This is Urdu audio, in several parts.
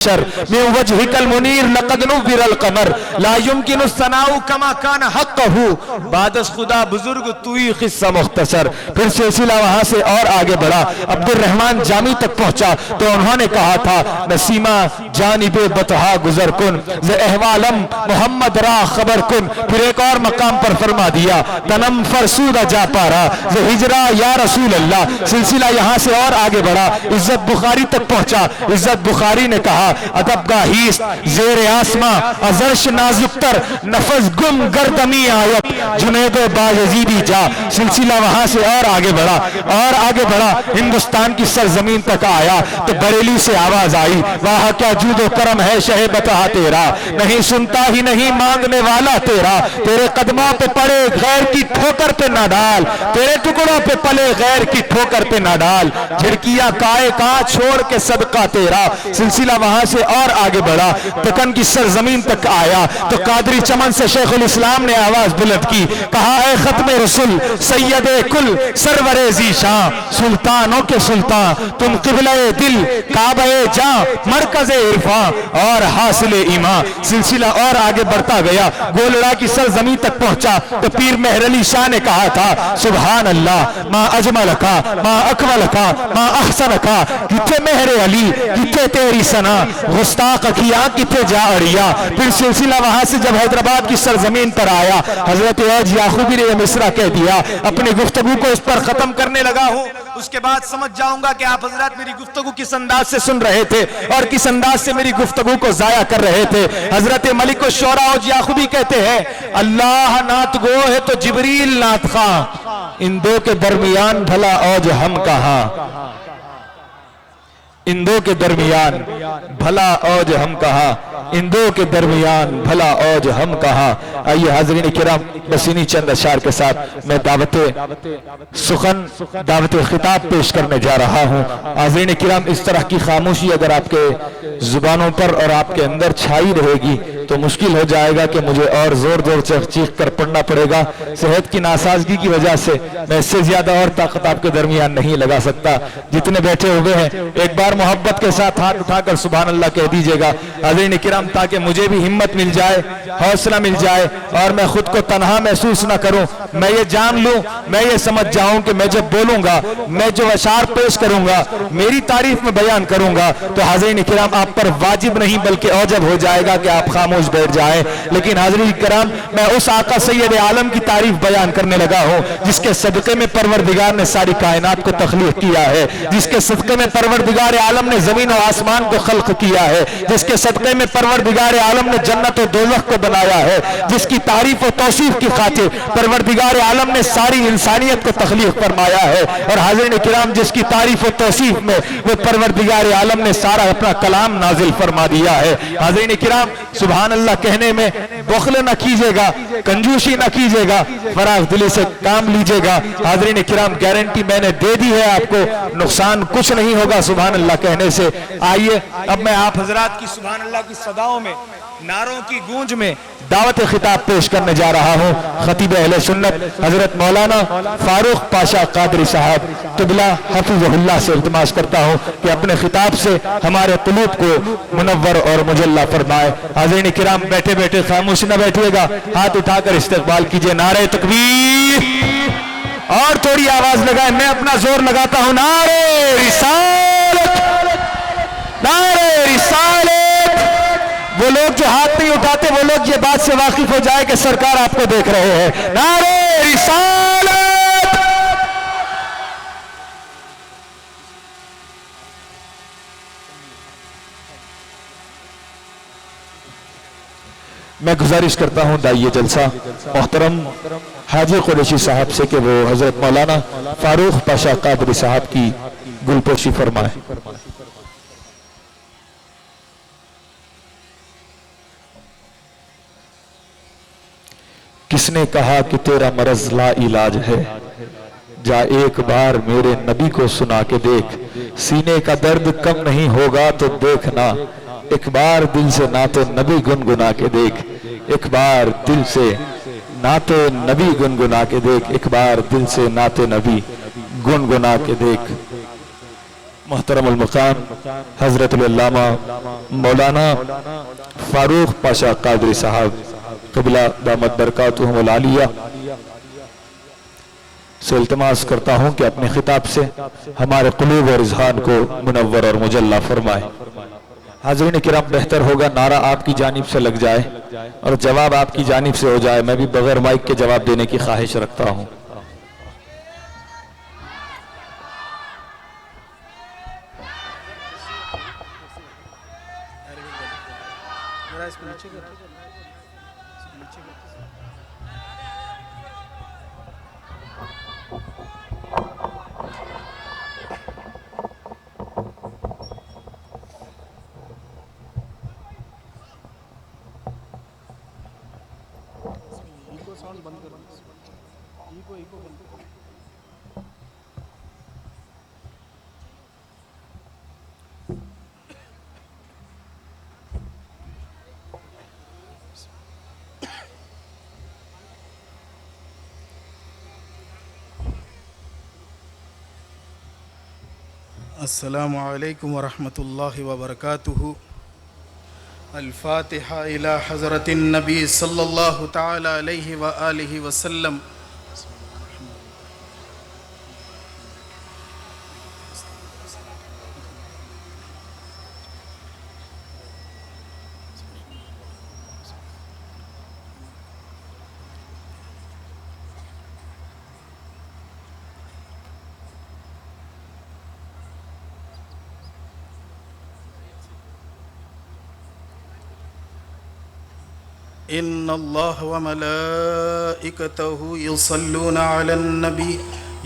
من وجهك المنیر لقد نور القمر لا يمكن الثناء كما كان حقه بعد از خدا بزرگ توئی قصہ مختصر. پھر سلسلہ وہاں سے اور آگے بڑھا، عبد الرحمن جامی تک پہنچا تو انہوں نے کہا تھا نسیمہ جانب بطحا گزر کن ز احوالم محمد را خبر کن. پھر ایک اور مقام پر فرما دیا تنم فرسودہ جا پارا ز ہجرہ یا رسول اللہ. سلسلہ یہاں سے اور آگے بڑھا، عزت بخاری تک پہنچا. عزت بخاری نے کہا ادب گاہیست زیر آسماں ازرش نازک تر نفذ گم گردمی آیت جنید بایزیدی جا. سلسلہ وہاں سے اور آگے بڑھا اور آگے بڑھا، ہندوستان کی سرزمین تک آیا تو بریلی سے آواز آئی واہ کیا جود و کرم ہے شہ بطحا تیرا، نہیں سنتا ہی نہیں مانگنے والا تیرا. تیرے قدموں پہ پڑے غیر کی ٹھوکر پہ نہ ڈال، تیرے ٹکڑوں پہ پلے غیر کی ٹھوکر پہ نہ ڈال، جھڑکیاں کائے کہاں چھوڑ کے صدقہ تیرا. سلسلہ وہاں سے اور آگے بڑھا، دکن کی سرزمین تک آیا تو قادری چمن سے شیخ الاسلام نے آواز بلند کی، کہا اے ختم رسول سید کل سرور ذیشان سلطانوں کے سلطان تم قبلہ دل کعبہ جاں مرکز عرفاں اور حاصل ایمان. سلسلہ اور آگے بڑھتا گیا، گولڑا کی سرزمین تک پہنچا تو پیر مہر علی شاہ نے کہا تھا سبحان اللہ ما اجملکا ما اکملکا ما احسنکا. کتھے مہر علی کتھے تیری ثنا گستاخ کیا کتھے جا اڑیا. پھر سلسلہ وہاں سے جب حیدرآباد کی سرزمین پر آیا، حضرت عیج یعقوبی نے یہ مصرع کہہ دیا. اپنی گفتگو کو اس پر ختم کرنے لگا ہوں، اس کے بعد سمجھ جاؤں گا کہ آپ حضرات میری گفتگو کس انداز سے سن رہے تھے اور کس انداز سے میری گفتگو کو ضائع کر رہے تھے. حضرت ملک الشعراء عیج یعقوبی کہتے ہیں اللہ نعت گو ہے تو جبریل نعت خواں، ان دو کے درمیان بھلا اوج ہم کہاں، ان دو کے درمیان بھلا اوج ہم کہاں، ان دو کے درمیان بھلا اوج ہم کہاں. آئیے حاضرین کرام بس انہی چند اشعار کے ساتھ میں دعوت سخن دعوت خطاب پیش کرنے جا رہا ہوں. حاضرین کرام اس طرح کی خاموشی اگر آپ کے زبانوں پر اور آپ کے اندر چھائی رہے گی تو مشکل ہو جائے گا کہ مجھے اور زور زور چیخ کر پڑھنا پڑے گا. صحت کی ناسازگی کی وجہ سے میں اس سے زیادہ اور طاقت آپ کے درمیان نہیں لگا سکتا. جتنے بیٹھے ہوئے ہیں ایک بار محبت کے ساتھ ہاتھ اٹھا کر سبحان اللہ کہہ دیجئے گا حاضرین کرام، تاکہ مجھے بھی ہمت مل جائے، حوصلہ مل جائے اور میں خود کو تنہا محسوس نہ کروں. میں یہ جان لوں، میں یہ سمجھ جاؤں کہ میں جب بولوں گا، میں جو اشعار پیش کروں گا، میری تعریف میں بیان کروں گا تو حاضرین کرام آپ پر واجب نہیں بلکہ اوجب ہو جائے گا کہ آپ خاموش بیٹھ جائیں. لیکن حاضرین کرام میں اس آقا سید عالم کی تعریف بیان کرنے لگا ہوں جس کے صدقے میں پروردگار نے ساری کائنات کو تخلیق کیا ہے، جس کے صدقے میں پروردگار عالم نے زمین و آسمان کو خلق کیا ہے، جس کے صدقے میں پروردگار عالم نے جنت و دوزخ کو بنایا ہے، جس کی تعریف و توصیف کی خاطر پروردگار عالم نے ساری انسانیت کو تخلیق فرمایا ہے. اور حاضرین کرام جس کی تعریف و توصیف میں وہ پروردگار عالم نے سارا اپنا کلام نازل فرما دیا ہے. حاضرین کرام سبحان اللہ کہنے میں بخل نہ کیجیے گا، کنجوسی نہ کیجیے گا، فراغ دلی سے کام لیجیے گا. حاضرین کرام گارنٹی میں نے دے دی ہے، آپ کو نقصان کچھ نہیں ہوگا سبحان اللہ کہنے سے. آئیے اب میں آپ حضرات کی سبحان اللہ کی صداؤں میں، نعروں کی گونج میں دعوت خطاب پیش کرنے جا رہا ہوں. خطیب اہل سنت حضرت مولانا فاروق پاشا قادری صاحب قبلہ حفظہ اللہ سے التماس کرتا ہوں کہ اپنے خطاب سے ہمارے قلوب کو منور اور مجلہ فرمائے. حاضرین کرام بیٹھے بیٹھے خاموش نہ بیٹھیے گا، ہاتھ اٹھا کر استقبال کیجئے. نعرہ تکبیر اور تھوڑی آواز لگائیں، میں اپنا زور لگاتا ہوں. نعرہ رسالت، نعرہ رسالت. وہ لوگ جو ہاتھ نہیں اٹھاتے وہ لوگ یہ بات سے واقف ہو جائے کہ سرکار آپ کو دیکھ رہے ہیں. نعرہ رسالت. میں گزارش کرتا ہوں داعیہ جلسہ محترم حاجی قریشی صاحب سے کہ وہ حضرت مولانا فاروق پاشا قادری صاحب کی گلپوشی فرمائے. کس نے کہا کہ تیرا مرض لا علاج ہے، جا ایک بار میرے نبی کو سنا کے دیکھ. سینے کا درد کم نہیں ہوگا تو دیکھنا، ایک بار دل سے نعت نبی گنگنا کے دیکھ. ایک بار دل سے نعت نبی گنگنا کے دیکھ، ایک بار دل سے نعت نبی گنگنا کے دیکھ. محترم المقام حضرت العلامہ مولانا فاروق پاشا قادری صاحب قبلہ دامت برکاتہم العالیہ سے التماس کرتا ہوں کہ اپنے خطاب سے ہمارے قلوب اور اذہان کو منور اور مجلہ فرمائے۔ حاضرین کرام، بہتر ہوگا نعرہ آپ کی جانب سے لگ جائے اور جواب آپ کی جانب سے ہو جائے۔ میں بھی بغیر مائک کے جواب دینے کی خواہش رکھتا ہوں۔ السلام علیکم ورحمۃ اللہ وبرکاتہ۔ الفاتحہ الی حضرت النبی صلی اللہ تعالی علیہ وآلہ وسلم۔ ان اللہ وملائکتہ یصلون علی النبی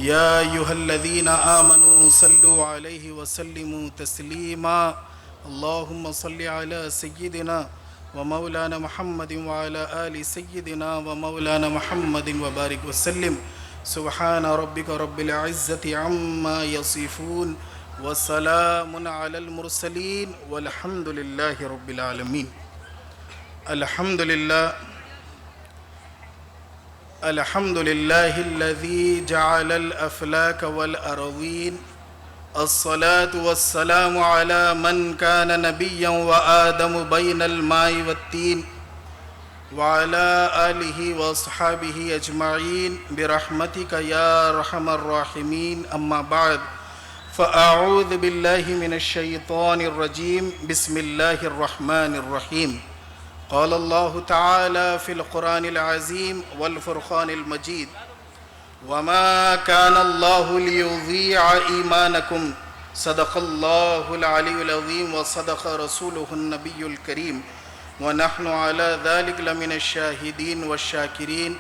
یا ایہا الذین آمنوا صلوا علیہ وسلموا تسلیما۔ اللہم صل علی سیدنا ومولانا محمد وعلی آل سیدنا ومولانا محمد وبارک وسلم۔ سبحان ربک رب العزة عما یصفون وسلام علی المرسلین والحمد للہ رب العالمین۔ الحمد لله الذي جعل الأفلاك والأراضين الصلاة والسلام على من كان نبيا وآدم بين الماء والتين وعلى آله وأصحابه أجمعين برحمتك يا أرحم الراحمين، أما بعد فأعوذ بالله من الشيطان الرجيم، بسم الله الرحمن الرحيم۔ قال الله تعالى في القرآن العظيم والفرقان المجيد: وما كان الله ليضيع إيمانكم صدق الله العلي العظيم وصدق رسوله النبي الكريم ونحن على ذلك لمن الشاهدين والشاكرين،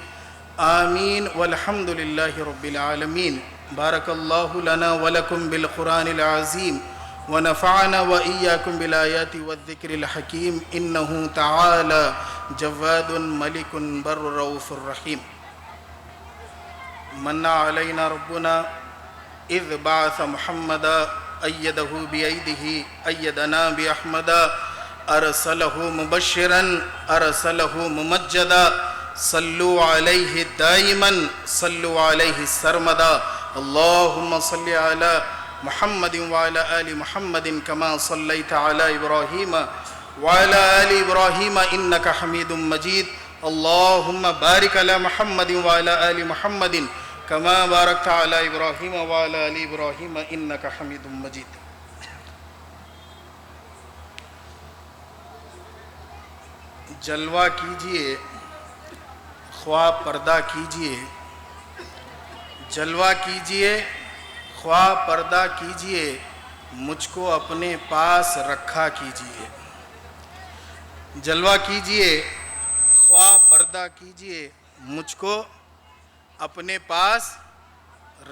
آمين والحمد لله رب العالمين۔ بارك الله لنا ولكم بالقرآن العظيم ونفعنا وإياكم بالآيات والذكر الحكيم، إنه تعالى جواد ملك بر رؤوف رحيم۔ من علينا ربنا إذ بعث محمدا أيده بأيده أيدنا بأحمدا، أرسله مبشرا أرسله ممجدا، صلوا عليه دائما صلوا عليه سرمدا۔ اللهم صل على محمد وعلى آل محمد كما صليت على إبراهيم وعلى آل إبراهيم إنك حميد مجيد۔ اللهم بارك على محمد وعلى آل محمد كما باركت على إبراهيم وعلى آل إبراهيم إنك حميد مجيد۔ جلوہ کیجئے خواہ پردہ کیجئے، جلوہ کیجئے خواہ پردہ کیجئے، مجھ کو اپنے پاس رکھا کیجئے۔ جلوہ کیجئے خواہ پردہ کیجئے، مجھ کو اپنے پاس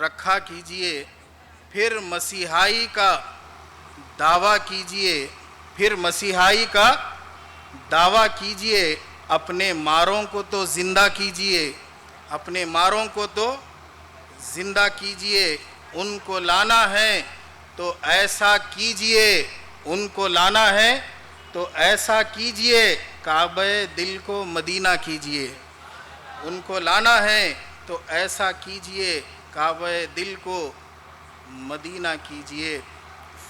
رکھا کیجئے، پھر مسیحائی کا دعویٰ کیجئے، پھر مسیحائی کا دعویٰ کیجئے، اپنے ماروں کو تو زندہ کیجئے، اپنے ماروں کو تو زندہ کیجئے، ان کو لانا ہے تو ایسا کیجئے، ان کو لانا ہے تو ایسا کیجئے، کعبہ دل کو مدینہ کیجئے، ان کو لانا ہے تو ایسا کیجئے، کعبہ دل کو مدینہ کیجئے۔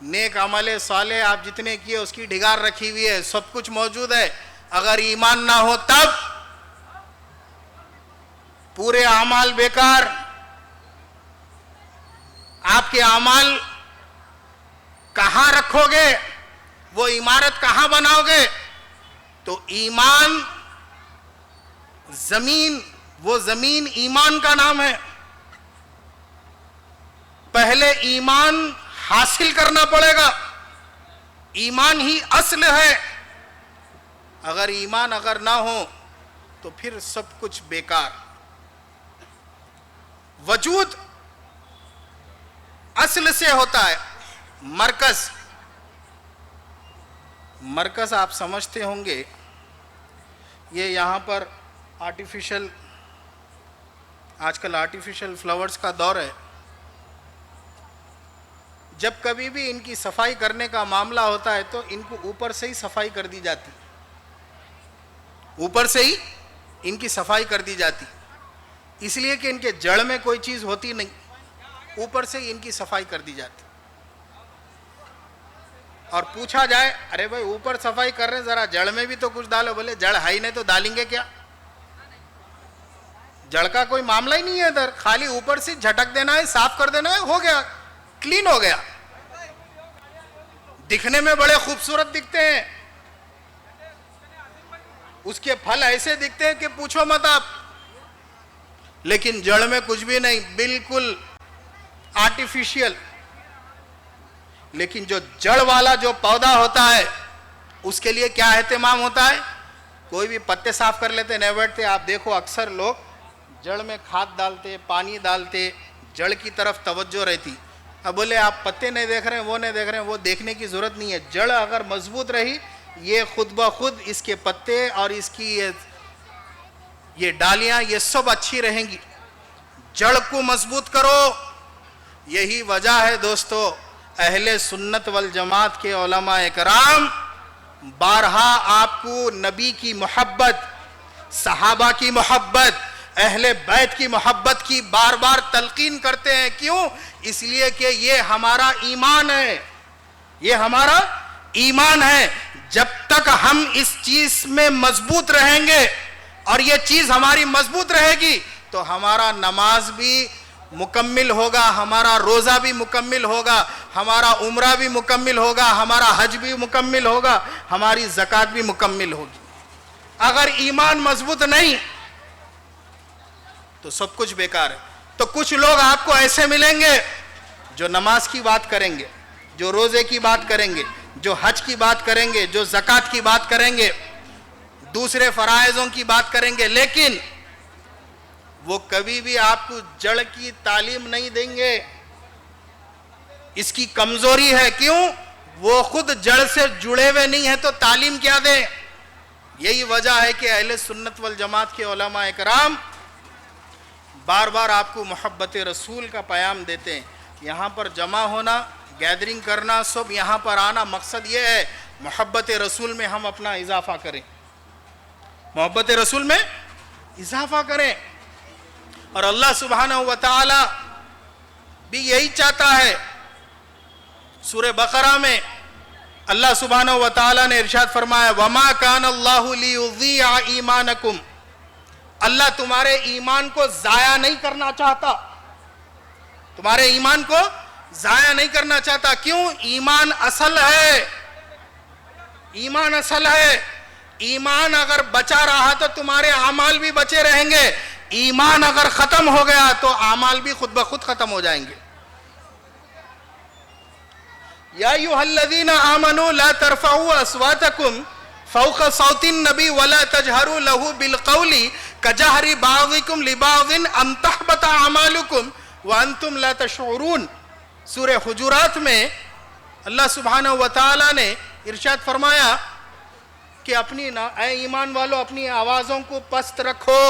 نیک عمل صالح آپ جتنے کیے اس کی ڈھگار رکھی ہوئی ہے, سب کچھ موجود ہے. اگر ایمان نہ ہو تب پورے اعمال بیکار. آپ کے اعمال کہاں رکھو گے, وہ عمارت کہاں بناؤ گے؟ تو ایمان زمین, وہ زمین ایمان کا نام ہے. پہلے ایمان حاصل کرنا پڑے گا, ایمان ہی اصل ہے. اگر ایمان اگر نہ ہو تو پھر سب کچھ بیکار. وجود اصل سے ہوتا ہے. مرکز آپ سمجھتے ہوں گے, یہ یہاں پر آرٹیفیشل, آج کل آرٹیفیشل فلاورز کا دور ہے. جب کبھی بھی ان کی صفائی کرنے کا معاملہ ہوتا ہے تو ان کو اوپر سے ہی صفائی کر دی جاتی, اوپر سے ہی ان کی صفائی کر دی جاتی, اس لیے کہ ان کے جڑ میں کوئی چیز ہوتی نہیں, اوپر سے ہی ان کی صفائی کر دی جاتی. اور پوچھا جائے ارے بھائی اوپر صفائی کر رہے ہیں, ذرا جڑ میں بھی تو کچھ ڈالو. بولے جڑ ہے ہی نہیں تو ڈالیں گے کیا؟ جڑ کا کوئی معاملہ ہی نہیں ہے ادھر, خالی اوپر سے جھٹک دینا ہے, صاف کر دینا ہے, ہو گیا, کلین ہو گیا. دکھنے میں بڑے خوبصورت دکھتے ہیں, اس کے پھل ایسے دکھتے ہیں کہ پوچھو مت آپ, لیکن جڑ میں کچھ بھی نہیں, بالکل آرٹیفیشل. لیکن جو جڑ والا جو پودا ہوتا ہے اس کے لیے کیا اہتمام ہوتا ہے؟ کوئی بھی پتے صاف کر لیتے نہیں بیٹھتے. آپ دیکھو اکثر لوگ جڑ میں کھاد ڈالتے, پانی ڈالتے, جڑ کی طرف توجہ رہتی. اب بولے آپ پتے نہیں دیکھ رہے ہیں, وہ نہیں دیکھ رہے ہیں, وہ دیکھنے کی ضرورت نہیں ہے. جڑ اگر مضبوط رہی, یہ خود بخود اس کے پتے اور اس کی یہ ڈالیاں یہ سب اچھی رہیں گی. جڑ کو مضبوط کرو. یہی وجہ ہے دوستو, اہل سنت والجماعت کے علماء کرام بارہا آپ کو نبی کی محبت, صحابہ کی محبت, اہل بیت کی محبت کی بار بار تلقین کرتے ہیں. کیوں؟ اس لیے کہ یہ ہمارا ایمان ہے, یہ ہمارا ایمان ہے. جب تک ہم اس چیز میں مضبوط رہیں گے اور یہ چیز ہماری مضبوط رہے گی تو ہمارا نماز بھی مکمل ہوگا, ہمارا روزہ بھی مکمل ہوگا, ہمارا عمرہ بھی مکمل ہوگا, ہمارا حج بھی مکمل ہوگا, ہماری زکوٰۃ بھی مکمل ہوگی. اگر ایمان مضبوط نہیں تو سب کچھ بیکار ہے. تو کچھ لوگ آپ کو ایسے ملیں گے جو نماز کی بات کریں گے, جو روزے کی بات کریں گے, جو حج کی بات کریں گے, جو زکوٰۃ کی بات کریں گے, دوسرے فرائضوں کی بات کریں گے, لیکن وہ کبھی بھی آپ کو جڑ کی تعلیم نہیں دیں گے. اس کی کمزوری ہے. کیوں؟ وہ خود جڑ سے جڑے ہوئے نہیں ہیں تو تعلیم کیا دیں؟ یہی وجہ ہے کہ اہل سنت والجماعت کے علماء کرام بار بار آپ کو محبت رسول کا پیام دیتے ہیں. یہاں پر جمع ہونا, گیدرنگ کرنا, سب یہاں پر آنا, مقصد یہ ہے محبت رسول میں ہم اپنا اضافہ کریں, محبت رسول میں اضافہ کریں. اور اللہ سبحانہ و تعالی بھی یہی چاہتا ہے. سورہ بقرہ میں اللہ سبحانہ و تعالی نے ارشاد فرمایا وَمَا كَانَ اللَّهُ لِيُضِيعَ إِيمَانَكُمْ, اللہ تمہارے ایمان کو ضائع نہیں کرنا چاہتا, تمہارے ایمان کو ضائع نہیں کرنا چاہتا. کیوں؟ ایمان اصل ہے, ایمان اصل ہے. ایمان اگر بچا رہا تو تمہارے اعمال بھی بچے رہیں گے, ایمان اگر ختم ہو گیا تو اعمال بھی خود بخود ختم ہو جائیں گے. یا ایھا الذین آمنوا لا ترفعوا اصواتکم فوق صوت النبی ولا تجہروا له بالقول کجہر بعضکم لبعض ان تحبط اعمالکم وانتم لا تشعرون. سورہ حجرات میں اللہ سبحانہ و تعالی نے ارشاد فرمایا کہ اے ایمان والو اپنی آوازوں کو پست رکھو,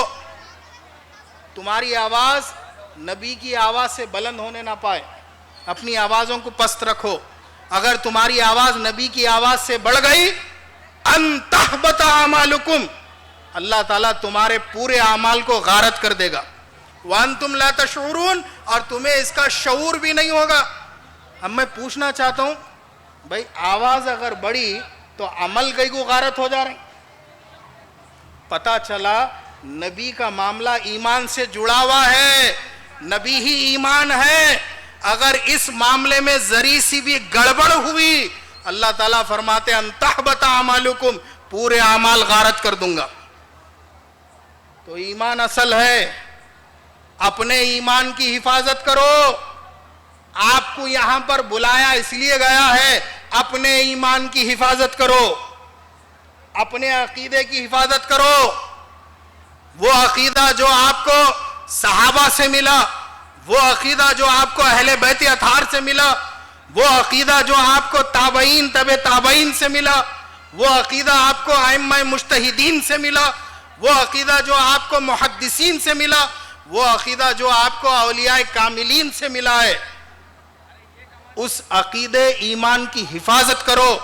تمہاری آواز نبی کی آواز سے بلند ہونے نہ پائے, اپنی آوازوں کو پست رکھو. اگر تمہاری آواز نبی کی آواز سے بڑھ گئی ان تحبط اعمالکم, اللہ تعالیٰ تمہارے پورے اعمال کو غارت کر دے گا. وانتم لا تشعرون, اور تمہیں اس کا شعور بھی نہیں ہوگا. اب میں پوچھنا چاہتا ہوں بھائی آواز اگر بڑی تو عمل کئی کو غارت ہو جا رہے ہیں. پتا چلا نبی کا معاملہ ایمان سے جڑا ہوا ہے, نبی ہی ایمان ہے. اگر اس معاملے میں ذری سی بھی گڑبڑ ہوئی, اللہ تعالیٰ فرماتے ہیں ان تحبط اعمالکم, پورے اعمال غارت کر دوں گا. تو ایمان اصل ہے, اپنے ایمان کی حفاظت کرو. آپ کو یہاں پر بلایا اس لیے گیا ہے, اپنے ایمان کی حفاظت کرو, اپنے عقیدے کی حفاظت کرو. وہ عقیدہ جو آپ کو صحابہ سے ملا, وہ عقیدہ جو آپ کو اہل بیت اطہار سے ملا, وہ عقیدہ جو آپ کو تابعین تبع تابعین سے ملا, وہ عقیدہ آپ کو ائمہ مجتہدین سے ملا, وہ عقیدہ جو آپ کو محدثین سے ملا, وہ عقیدہ جو آپ کو اولیاء کاملین سے ملا ہے, اس عقیدے ایمان کی حفاظت کرو.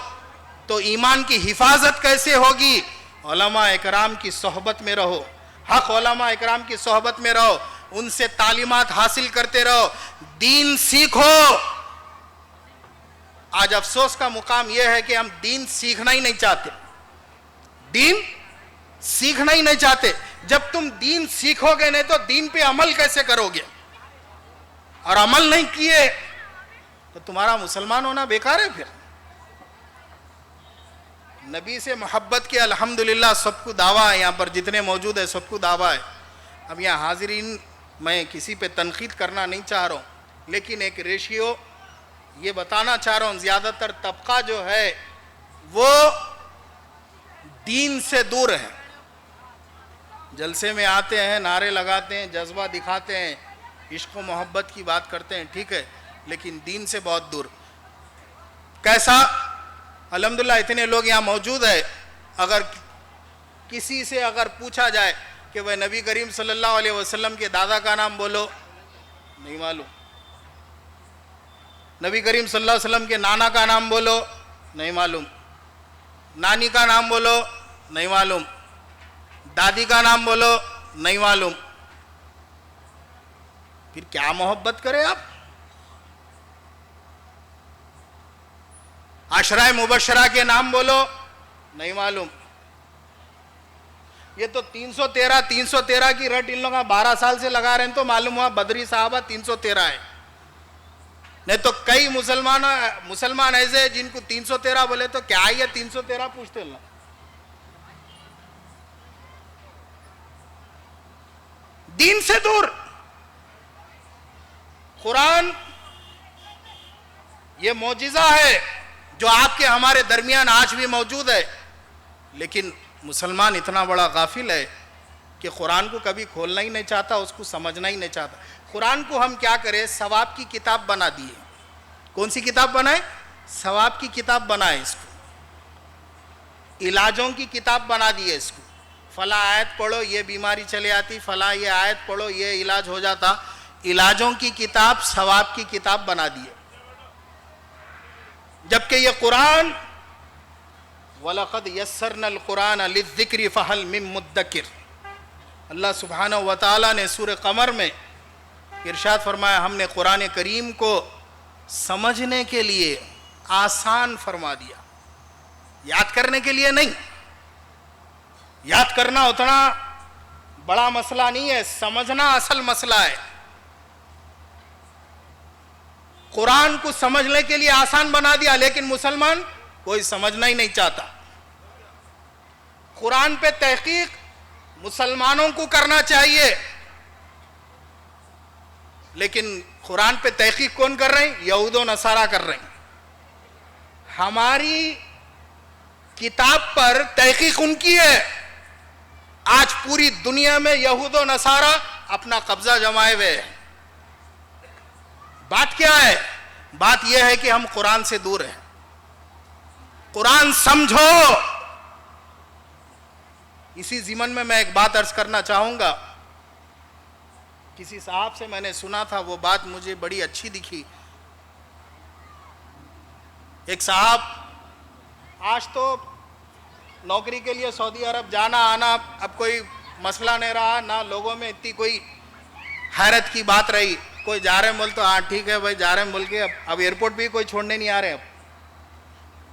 تو ایمان کی حفاظت کیسے ہوگی؟ علماء اکرام کی صحبت میں رہو, حق علماء اکرام کی صحبت میں رہو, ان سے تعلیمات حاصل کرتے رہو, دین سیکھو. آج افسوس کا مقام یہ ہے کہ ہم دین سیکھنا ہی نہیں چاہتے, دین سیکھنا ہی نہیں چاہتے. جب تم دین سیکھو گے نہیں تو دین پہ عمل کیسے کرو گے؟ اور عمل نہیں کیے تو تمہارا مسلمان ہونا بیکار ہے. پھر نبی سے محبت کی الحمدللہ سب کو دعویٰ ہے, یہاں پر جتنے موجود ہیں سب کو دعویٰ ہے. اب یہاں حاضرین میں کسی پہ تنقید کرنا نہیں چاہ رہا ہوں, لیکن ایک ریشیو یہ بتانا چاہ رہا ہوں, زیادہ تر طبقہ جو ہے وہ دین سے دور ہے. جلسے میں آتے ہیں, نعرے لگاتے ہیں, جذبہ دکھاتے ہیں, عشق و محبت کی بات کرتے ہیں, ٹھیک ہے, لیکن دین سے بہت دور. کیسا؟ الحمدللہ اتنے لوگ یہاں موجود ہیں, اگر کسی سے اگر پوچھا جائے کہ وہ نبی کریم صلی اللہ علیہ وسلم کے دادا کا نام بولو, نہیں معلوم. نبی کریم صلی اللہ علیہ وسلم کے نانا کا نام بولو, نہیں معلوم. نانی کا نام بولو, نہیں معلوم. دادی کا نام بولو, نہیں معلوم. پھر کیا محبت کرے آپ؟ عشرہ مبشرہ کے نام بولو, نہیں معلوم. یہ تو 313 کی رٹ ان لوگوں 12 سال سے لگا رہے ہیں, تو معلوم ہوا بدری صحابہ 313 ہے. نہیں تو کئی مسلمان ایسے جن کو 313 بولے تو کیا یہ 313 پوچھتے اللہ. دین سے دور. قرآن یہ معجزہ ہے جو آپ کے ہمارے درمیان آج بھی موجود ہے, لیکن مسلمان اتنا بڑا غافل ہے کہ قرآن کو کبھی کھولنا ہی نہیں چاہتا, اس کو سمجھنا ہی نہیں چاہتا. قرآن کو ہم کیا کریں, ثواب کی کتاب بنا دیے. کون سی کتاب بنائے؟ ثواب کی کتاب بنائے. اس کو علاجوں کی کتاب بنا دیے. اس کو فلاں آیت پڑھو یہ بیماری چلے آتی, فلاں یہ آیت پڑھو یہ علاج ہو جاتا. علاجوں کی کتاب ثواب کی کتاب بنا دیے. جبکہ یہ قرآن وَلَقَدْ يَسَّرْنَا الْقُرْآنَ لِلذِّكْرِ فَهَلْ مِن مُدَّكِرٍ, اللہ سبحانہ وتعالیٰ نے سورہ قمر میں ارشاد فرمایا ہم نے قرآن کریم کو سمجھنے کے لیے آسان فرما دیا, یاد کرنے کے لیے نہیں. یاد کرنا اتنا بڑا مسئلہ نہیں ہے, سمجھنا اصل مسئلہ ہے. قرآن کو سمجھنے کے لیے آسان بنا دیا, لیکن مسلمان کوئی سمجھنا ہی نہیں چاہتا. قرآن پہ تحقیق مسلمانوں کو کرنا چاہیے, لیکن قرآن پہ تحقیق کون کر رہے ہیں؟ یہود و نصارہ کر رہے ہیں. ہماری کتاب پر تحقیق ان کی ہے. آج پوری دنیا میں یہود و نصارہ اپنا قبضہ جمائے ہوئے ہیں. بات کیا ہے؟ بات یہ ہے کہ ہم قرآن سے دور ہیں. قرآن سمجھو. اسی ضمن میں ایک بات عرض کرنا چاہوں گا. کسی صاحب سے میں نے سنا تھا, وہ بات مجھے بڑی اچھی دکھی. ایک صاحب آج تو نوکری کے لیے سعودی عرب جانا آنا اب کوئی مسئلہ نہیں رہا, نہ لوگوں میں اتنی کوئی حیرت کی بات رہی. کوئی جا رہے ہیں بول تو ہاں ٹھیک ہے بھائی جا رہے ہیں بول کے اب ایئرپورٹ بھی کوئی چھوڑنے نہیں آ رہے. اب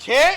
6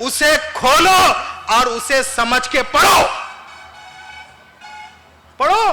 اسے کھولو اور اسے سمجھ کے پڑھو. پڑھو.